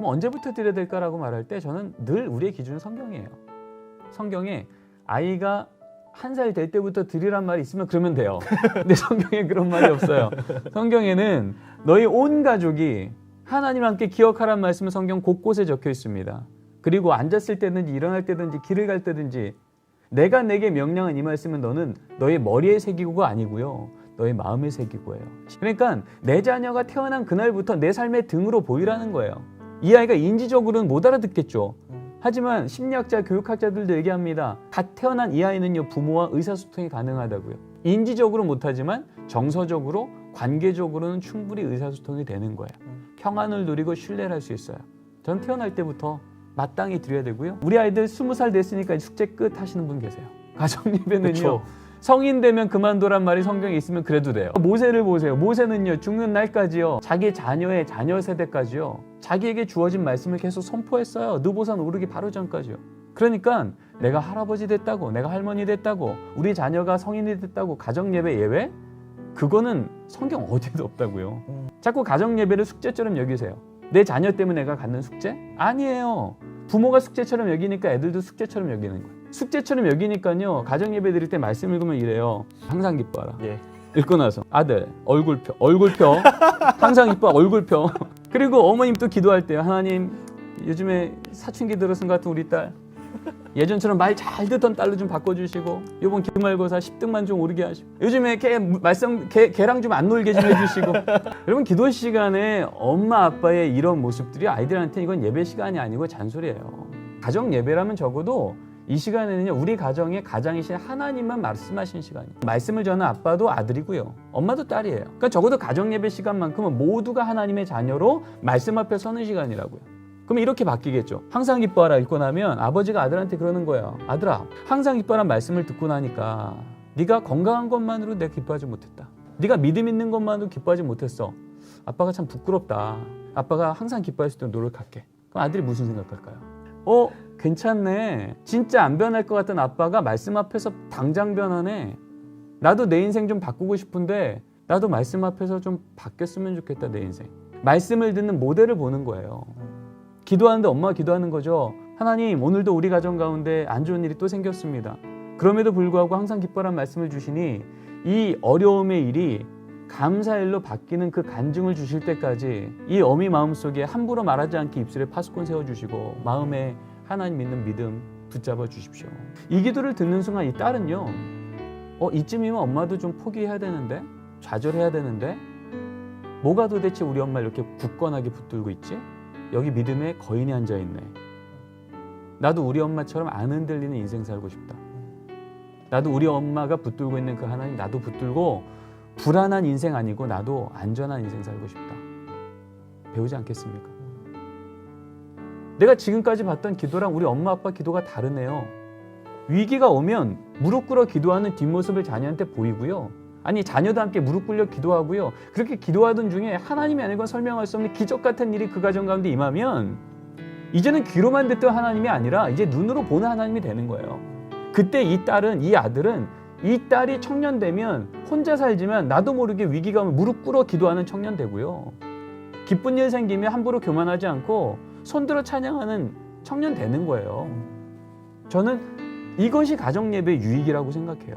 그럼 언제부터 드려야 될까라고 말할 때 저는 늘 우리의 기준은 성경이에요. 성경에 아이가 1살 될 때부터 드리란 말이 있으면 그러면 돼요. 근데 성경에 그런 말이 없어요. 성경에는 너희 온 가족이 하나님과 함께 기억하란 말씀은 성경 곳곳에 적혀 있습니다. 그리고 앉았을 때든지 일어날 때든지 길을 갈 때든지 내가 내게 명령한 이 말씀은 너는 너의 머리에 새기고가 아니고요. 너의 마음에 새기고예요. 그러니까 내 자녀가 태어난 그날부터 내 삶의 등으로 보이라는 거예요. 이 아이가 인지적으로는 못 알아듣겠죠. 하지만 심리학자, 교육학자들도 얘기합니다. 갓 태어난 이 아이는요, 부모와 의사소통이 가능하다고요. 인지적으로 못하지만 정서적으로, 관계적으로는 충분히 의사소통이 되는 거예요. 평안을 누리고 신뢰를 할 수 있어요. 전 태어날 때부터 마땅히 드려야 되고요. 우리 아이들 20살 됐으니까 숙제 끝 하시는 분 계세요. 가정예배는요. 그쵸. 성인 되면 그만둬란 말이 성경에 있으면 그래도 돼요. 모세를 보세요. 모세는요, 죽는 날까지요, 자기 자녀의 자녀 세대까지요, 자기에게 주어진 말씀을 계속 선포했어요. 느보산 오르기 바로 전까지요. 그러니까 내가 할아버지 됐다고, 내가 할머니 됐다고, 우리 자녀가 성인이 됐다고 가정예배 예외? 그거는 성경 어디에도 없다고요. 자꾸 가정예배를 숙제처럼 여기세요. 내 자녀 때문에 내가 갖는 숙제? 아니에요. 부모가 숙제처럼 여기니까 애들도 숙제처럼 여기는 거예요. 숙제처럼 여기니까요, 가정예배 드릴 때 말씀 읽으면 이래요. 항상 기뻐하라. 예. 읽고 나서 아들 얼굴 펴 항상 이뻐 얼굴 펴. 그리고 어머님도 기도할 때요. 하나님, 요즘에 사춘기 들어선 것 같은 우리 딸 예전처럼 말 잘 듣던 딸로 좀 바꿔주시고, 이번 기말고사 10등만 좀 오르게 하시고, 요즘에 걔랑 좀 안 놀게 좀 해주시고. 여러분, 기도 시간에 엄마 아빠의 이런 모습들이 아이들한테 이건 예배 시간이 아니고 잔소리예요. 가정 예배라면 적어도 이 시간에는요, 우리 가정의 가장이신 하나님만 말씀하시는 시간이에요. 말씀을 전하는 아빠도 아들이고요, 엄마도 딸이에요. 그러니까 적어도 가정 예배 시간만큼은 모두가 하나님의 자녀로 말씀 앞에 서는 시간이라고요. 그럼 이렇게 바뀌겠죠. 항상 기뻐하라 읽고 나면 아버지가 아들한테 그러는 거예요. 아들아, 항상 기뻐하라는 말씀을 듣고 나니까 네가 건강한 것만으로 내가 기뻐하지 못했다. 네가 믿음 있는 것만으로 기뻐하지 못했어. 아빠가 참 부끄럽다. 아빠가 항상 기뻐할 수 있도록 노력할게. 그럼 아들이 무슨 생각할까요? 괜찮네. 진짜 안 변할 것 같던 아빠가 말씀 앞에서 당장 변하네. 나도 내 인생 좀 바꾸고 싶은데 나도 말씀 앞에서 좀 바뀌었으면 좋겠다, 내 인생. 말씀을 듣는 모델을 보는 거예요. 기도하는데 엄마가 기도하는 거죠. 하나님, 오늘도 우리 가정 가운데 안 좋은 일이 또 생겼습니다. 그럼에도 불구하고 항상 기뻐라는 말씀을 주시니 이 어려움의 일이 감사일로 바뀌는 그 간증을 주실 때까지 이 어미 마음속에 함부로 말하지 않게 입술에 파수꾼 세워주시고 마음에 하나님 믿는 믿음 붙잡아 주십시오. 이 기도를 듣는 순간 이 딸은요, 이쯤이면 엄마도 좀 포기해야 되는데, 좌절해야 되는데, 뭐가 도대체 우리 엄마를 이렇게 굳건하게 붙들고 있지? 여기 믿음에 거인이 앉아있네. 나도 우리 엄마처럼 안 흔들리는 인생 살고 싶다. 나도 우리 엄마가 붙들고 있는 그 하나님 나도 붙들고 불안한 인생 아니고 나도 안전한 인생 살고 싶다. 배우지 않겠습니까? 내가 지금까지 봤던 기도랑 우리 엄마 아빠 기도가 다르네요. 위기가 오면 무릎 꿇어 기도하는 뒷모습을 자녀한테 보이고요. 아니, 자녀도 함께 무릎 꿇려 기도하고요. 그렇게 기도하던 중에 하나님이 아니고 설명할 수 없는 기적 같은 일이 그 가정 가운데 임하면 이제는 귀로만 듣던 하나님이 아니라 이제 눈으로 보는 하나님이 되는 거예요. 그때 이 아들은 이 딸이 청년 되면 혼자 살지만 나도 모르게 위기가 오면 무릎 꿇어 기도하는 청년 되고요. 기쁜 일 생기면 함부로 교만하지 않고 손들어 찬양하는 청년 되는 거예요. 저는 이것이 가정 예배의 유익이라고 생각해요.